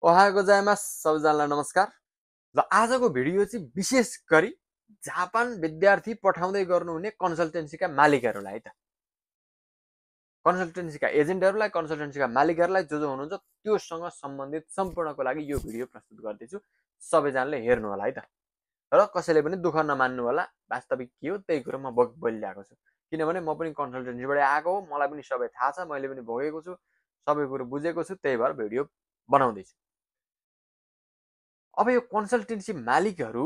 Ohio गोजाइमास सबैजनालाई नमस्कार। ल आजको भिडियो चाहिँ विशेष गरी जापान विद्यार्थी पठाउँदै गर्नुहुने कन्सल्टेन्सीका मालिकहरूलाई है त। कन्सल्टेन्सीका एजेन्टहरूलाई, कन्सल्टेन्सीका मालिकहरूलाई जो हुनुहुन्छ त्योसँग सम्बन्धित सम्पूर्णको लागि यो भिडियो प्रस्तुत गर्दैछु। सबैजनाले हेर्नु होला है त। र कसैले पनि दुःख नमान्नु होला। वास्तविक के हो त्यही कुरो म बोलिरहेको छु। किनभने म पनि कन्सल्टेन्सीबाट आएको हो, मलाई पनि सबै थाहा छ, मैले पनि भोगेको छु, सबै कुरो बुझेको छु, त्यही भएर भिडियो बनाउँदैछु। अब यो कन्सल्टेन्सी मालिकहरू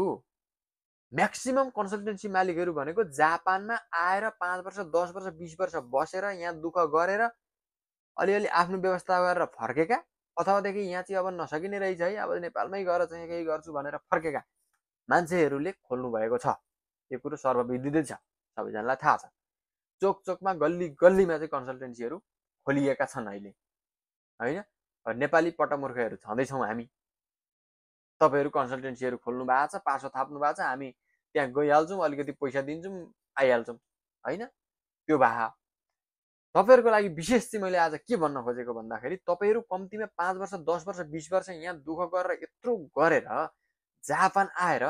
म्याक्सिमम कन्सल्टेन्सी मालिकहरू भनेको जापानमा आएर 5 वर्ष 10 वर्ष 20 वर्ष बसेर यहाँ दुःख गरेर अलिअलि आफ्नो व्यवस्था गरेर फर्केका, अथवादेखि यहाँ चाहिँ अब नसकिने रहेछ है, अब नेपालमै गएर चाहिँ केही गर्छु भनेर फर्केका मान्छेहरूले खोल्नु भएको छ। यो कुरो सर्वविदितै छ, सबैजनालाई थाहा छ। चोक चोकमा गल्ली गल्लीमा चाहिँ कन्सल्टेन्सीहरू खोलिएका छन् अहिले होइन। नेपाली पटमूर्खहरू छँदैछौँ हामी। तपाईँहरू कन्सल्टेन्सीहरू खोल्नु भएको छ, पासो थाप्नु भएको छ, हामी त्यहाँ गइहाल्छौँ, अलिकति पैसा दिन्छौँ, आइहाल्छौँ होइन। त्यो भए तपाईँहरूको लागि विशेष चाहिँ मैले आज के भन्न खोजेको भन्दाखेरि तपाईँहरू कम्तीमा 5 वर्ष 10 वर्ष 20 वर्ष यहाँ दुःख गरेर यत्रो गरेर जापान आएर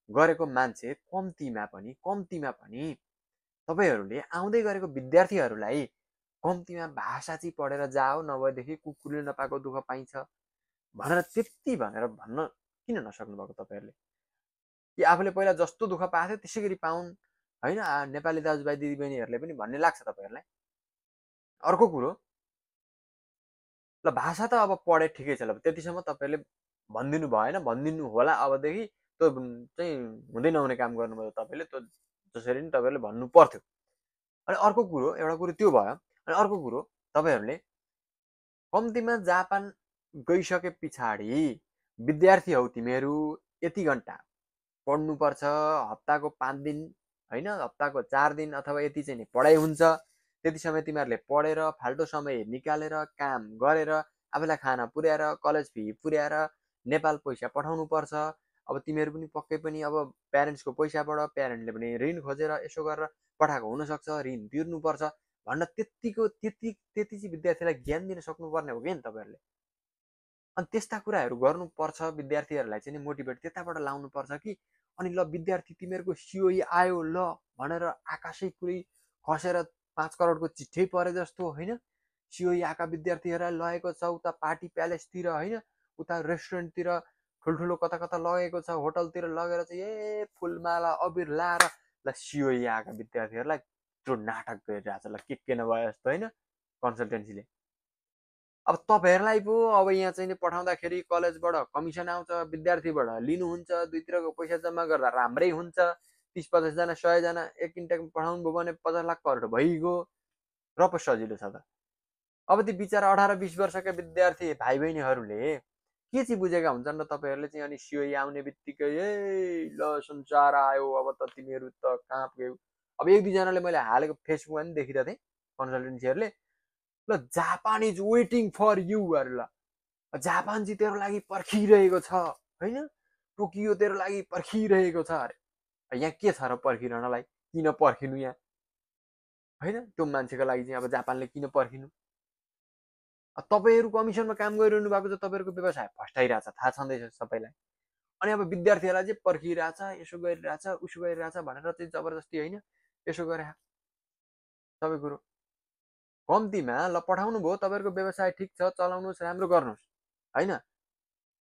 गरेको मान्छे कम्तीमा पनि तपाईँहरूले आउँदै गरेको विद्यार्थीहरूलाई कम्तीमा भाषा चाहिँ पढेर जाओ, नभएदेखि कुकुरले नपाएको दुःख पाइन्छ भनेर त्यति भनेर भन्न किन नसक्नु भएको तपाईँहरूले? कि आफूले पहिला जस्तो दुःख पाएको थियो त्यसै गरी पाउन् होइन। नेपाली दाजुभाइ दिदीबहिनीहरूले पनि भन्ने लाग्छ तपाईँहरूलाई। अर्को कुरो, ल भाषा त अब पढे ठिकै छ, ल त्यतिसम्म तपाईँहरूले भनिदिनु भएन, भनिदिनु होला अबदेखि। त्यो चाहिँ हुँदै नहुने काम गर्नुभयो तपाईँले, त्यो जसरी नि तपाईँहरूले भन्नु पर्थ्यो। अनि अर्को कुरो, एउटा कुरो त्यो भयो। अनि अर्को कुरो, तपाईँहरूले कम्तीमा जापान गइसके पछाडि विद्यार्थी हौ तिमीहरू, यति घन्टा पढ्नुपर्छ, हप्ताको 5 दिन होइन, हप्ताको 4 दिन अथवा यति चाहिँ पढाइ हुन्छ। त्यति समय तिमीहरूले पढेर फाल्टो समय निकालेर काम गरेर आफूलाई खाना पुर्याएर कलेज फी पुर्याएर नेपाल पैसा पठाउनु पर्छ। अब तिमीहरू पनि पक्कै पनि अब प्यारेन्ट्सको पैसाबाट प्यारेन्टले पनि ऋण खोजेर यसो गरेर पठाएको हुनसक्छ, ऋण तिर्नुपर्छ भन्न त्यति चाहिँ विद्यार्थीलाई ज्ञान दिन सक्नुपर्ने हो कि नि तपाईँहरूले। अनि त्यस्ता कुराहरू गर्नुपर्छ, विद्यार्थीहरूलाई चाहिँ मोटिभेट त्यताबाट लाउनुपर्छ कि अनि ल विद्यार्थी तिमीहरूको सिओई आयो ल भनेर आकाशै पुरै खसेर 5 करोडको चिट्ठै परे जस्तो होइन। सिओई आएका विद्यार्थीहरूलाई लगेको छ उता पार्टी प्यालेसतिर होइन, उता रेस्टुरेन्टतिर ठुल्ठुलो कता कता लगेको छ, होटलतिर लगेर चाहिँ ए फुलमाला अबिर लाएर ल सिओई आएका विद्यार्थीहरूलाई त्यो नाटक गरिरहेछ ल के नभए जस्तो होइन कन्सल्टेन्सीले। अब तपाईँहरूलाई पो अब यहाँ चाहिँ पठाउँदाखेरि कलेजबाट कमिसन आउँछ, विद्यार्थीबाट लिनुहुन्छ, दुईतिरको पैसा जम्मा गर्दा राम्रै हुन्छ। 30-50 जना 100 जना एक इन्टेक पठाउनु भयो भने 50 लाख करोड भइगयो र पो सजिलो छ त। अब ती बिचरा 18-20 वर्षका विद्यार्थी भाइ बहिनीहरूले के चाहिँ बुझेका हुन्छन् र तपाईँहरूले चाहिँ अनि सिओई आउने बित्तिकै ए ल संसार आयो अब त तिमीहरू त कहाँ पुग्यौ। अब 1-2 जनाले मैले हालेको फेसबुकमा पनि देखिरहेको थिएँ कन्सल्टेन्सीहरूले, ल Japan is waiting for you अरे, ल जापान चाहिँ तेरो लागि पर्खिरहेको छ होइन, टोकियो तेरो लागि पर्खिरहेको छ अरे। यहाँ के छ र पर्खिरहनलाई, किन पर्खिनु यहाँ होइन। त्यो मान्छेको लागि चाहिँ अब जापानले किन पर्खिनु? तपाईँहरू कमिसनमा काम गरिरहनु भएको छ, तपाईँहरूको व्यवसाय फस्टाइरहेछ, थाहा छँदैछ सबैलाई। अनि अब विद्यार्थीहरूलाई चाहिँ पर्खिरहेछ, यसो गरिरहेछ उसो गरिरहेछ भनेर चाहिँ जबरजस्ती होइन यसो गरे सबै कुरो कम्तीमा ल पठाउनु भयो, तपाईँहरूको व्यवसाय ठिक छ, चलाउनुहोस्, राम्रो गर्नुहोस् होइन,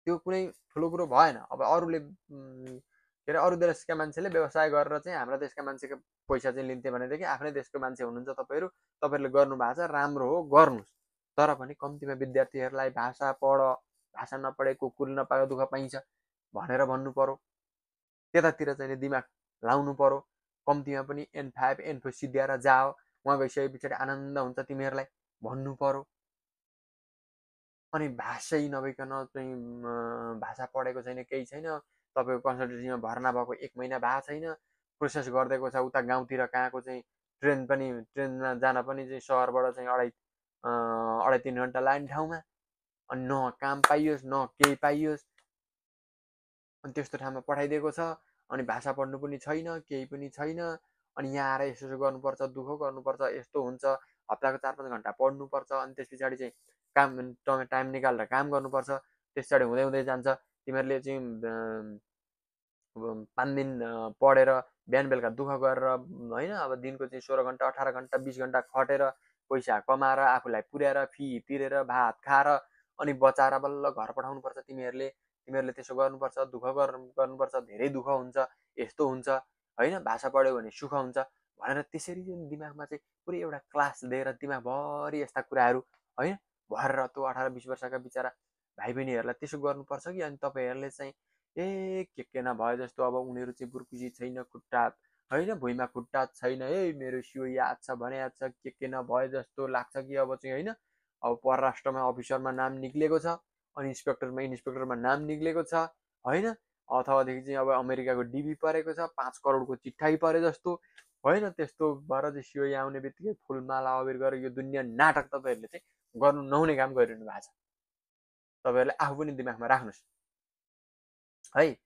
त्यो कुनै ठुलो कुरो भएन। अब अरूले के अरे अरू देशका मान्छेले व्यवसाय गरेर चाहिँ हाम्रो देशका मान्छेको पैसा चाहिँ लिन्थे भनेदेखि आफ्नै देशको मान्छे हुनुहुन्छ तपाईँहरू, तपाईँहरूले गर्नु भएको छ राम्रो हो, गर्नुहोस्। तर पनि कम्तीमा विद्यार्थीहरूलाई भाषा पढ, भाषा नपढे कुकुर नपाएको दुःख पाइन्छ भनेर भन्नु पर्यो। त्यतातिर चाहिँ दिमाग लाउनु पर्यो। कम्तीमा पनि N5 N4 सिद्ध्याएर जाओ, उहाँ गइसके पछाडि आनन्द हुन्छ तिमीहरूलाई भन्नु पर्यो। अनि भाषै नभइकन चाहिँ भाषा पढेको छैन, केही छैन, तपाईँको कन्सल्टेन्सीमा भर्ना भएको 1 महिना भएको छैन, प्रोसेस गरिदिएको छ उता गाउँतिर कहाँको चाहिँ ट्रेनमा जान पनि चाहिँ सहरबाट चाहिँ 2.5-3 घन्टा लाग्ने ठाउँमा, अनि न काम पाइयोस् न केही पाइयोस्, अनि त्यस्तो ठाउँमा पठाइदिएको छ। अनि भाषा पढ्नु पनि छैन, केही पनि छैन, अनि यहाँ आएर यसो गर्नुपर्छ, दुःख गर्नुपर्छ, यस्तो हुन्छ, हप्ताको 4-5 घन्टा पढ्नुपर्छ, अनि त्यस पछाडि चाहिँ काम टाइम निकालेर काम गर्नुपर्छ। त्यस पछाडि हुँदै हुँदै जान्छ। तिमीहरूले चाहिँ 5 दिन पढेर बिहान बेलुका दुःख गरेर होइन, अब दिनको चाहिँ 16 घन्टा 18 घन्टा 20 घन्टा खटेर पैसा कमाएर आफूलाई पुर्याएर फी तिरेर भात खाएर अनि बचाएर बल्ल घर पठाउनुपर्छ तिमीहरूले। तिमीहरूले त्यसो गर्नुपर्छ, दुःख गर्नुपर्छ, धेरै दुःख हुन्छ, यस्तो हुन्छ होइन, भाषा पढ्यो भने सुख हुन्छ भनेर त्यसरी चाहिँ दिमागमा चाहिँ पुरै एउटा क्लास दिएर दिमागभरि यस्ता कुराहरू होइन भरेर त्यो 18-20 वर्षका बिचरा भाइ बहिनीहरूलाई त्यसो गर्नुपर्छ कि। अनि तपाईँहरूले चाहिँ के नभए जस्तो अब उनीहरू चाहिँ बुर्कुसी छैन खुट्टा होइन, भुइँमा खुट्टा छैन, मेरो सियो याद छ भने याद छ, के नभए जस्तो लाग्छ कि अब चाहिँ होइन। अब परराष्ट्रमा अफिसरमा नाम निक्लेको छ, अनि इन्सपेक्टरमा नाम निक्लेको छ होइन, अथवादेखि चाहिँ अब अमेरिकाको डिबी परेको छ, 5 करोडको चिट्ठाई परे जस्तो होइन। त्यस्तो भएर चाहिँ सिओ आउने बित्तिकै फुलमाला अबिर गरेर यो दुनियाँ नाटक तपाईँहरूले चाहिँ गर्नु नहुने काम गरिरहनु भएको छ। तपाईँहरूले आफू पनि दिमागमा राख्नुहोस् है।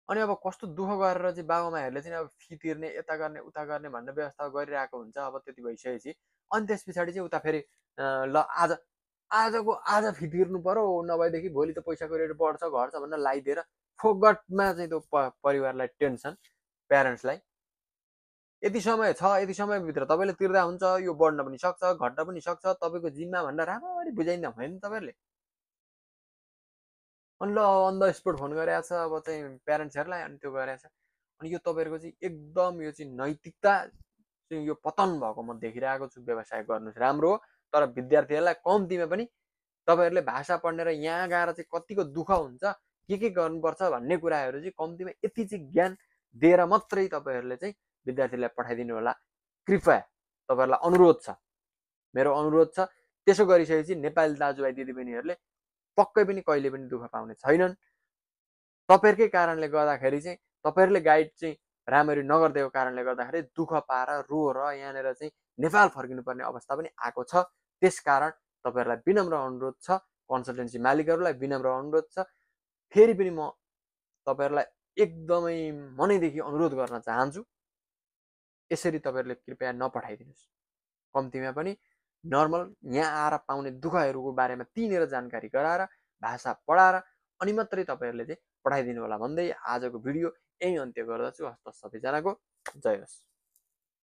अनि अब कस्तो दुःख गरेर चाहिँ बाबुआमाहरूले चाहिँ अब फी तिर्ने, यता गर्ने उता गर्ने भन्ने व्यवस्था गरिरहेको हुन्छ अब त्यति भइसकेपछि। अनि त्यस पछाडि चाहिँ उता फेरि ल आज फी तिर्नु पर्यो, नभएदेखि भोलि त पैसाको रेट बढ्छ घट्छ भनेर लगाइदिएर फोगटमा चाहिँ त्यो परिवारलाई टेन्सन, प्यारेन्ट्सलाई यति समय छ, यति समयभित्र तपाईँले तिर्दा हुन्छ, यो बढ्न पनि सक्छ घट्न पनि सक्छ, तपाईँको जिम्मा भनेर राम्ररी बुझाइदिँदा हुँदैन तपाईँहरूले। अनि ल अन द स्पोट फोन गरिरहेको छ अब चाहिँ प्यारेन्ट्सहरूलाई, अनि त्यो गरिरहेको छ। अनि यो तपाईँहरूको चाहिँ एकदम यो चाहिँ नैतिकता चाहिँ यो पतन भएको म देखिरहेको छु। व्यवसाय गर्नुहोस् राम्रो हो, तर विद्यार्थीहरूलाई कम्तीमा पनि तपाईँहरूले भाषा पढ्ने र यहाँ गएर चाहिँ कतिको दुःख हुन्छ, के गर्नुपर्छ भन्ने कुराहरू चाहिँ कम्तीमा यति चाहिँ ज्ञान दिएर मात्रै तपाईँहरूले चाहिँ विद्यार्थीलाई पठाइदिनु होला। कृपया तपाईँहरूलाई अनुरोध छ, मेरो अनुरोध छ। त्यसो गरिसकेपछि नेपाली दाजुभाइ दिदीबहिनीहरूले पक्कै पनि कहिले पनि दुःख पाउने छैनन्। तपाईँहरूकै कारणले गर्दाखेरि चाहिँ तपाईँहरूले गाइड चाहिँ राम्ररी नगरिदिएको कारणले गर्दाखेरि दुःख पाएर रोएर यहाँनिर चाहिँ नेपाल फर्किनुपर्ने अवस्था पनि आएको छ। त्यसकारण तपाईँहरूलाई विनम्र अनुरोध छ, कन्सल्टेन्सी मालिकहरूलाई विनम्र अनुरोध छ। फेरि पनि म तपाईँहरूलाई एकदमै मनैदेखि अनुरोध गर्न चाहन्छु, यसरी तपाईँहरूले कृपया नपठाइदिनुहोस्। कम्तीमा पनि नर्मल यहाँ आएर पाउने दुःखहरूको बारेमा त्यहीँनिर जानकारी गराएर भाषा पढाएर अनि मात्रै तपाईँहरूले चाहिँ पठाइदिनु होला भन्दै आजको भिडियो यही अन्त्य गर्दछु। हस्त सबैजनाको जय होस्।